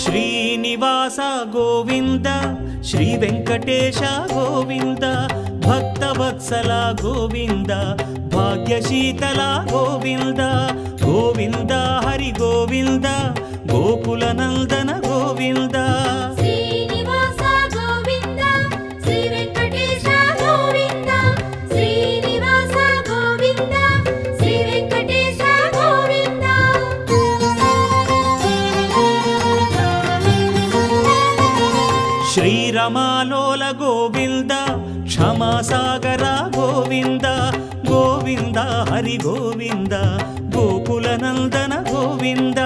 Srinivasa Govinda Shri Venkatesha Govinda Bhaktavatsala Govinda భాగ్యశీతల Govinda Govinda Hari Govinda Gokula Nandana Govinda Srinivasa Govinda Shri Venkatesha Govinda Srinivasa Govinda Shri Venkatesha Govinda శ్రీరమాలోల Govinda క్షమాసాగర Govinda Govinda Hari Govinda Gokula Nandana Govinda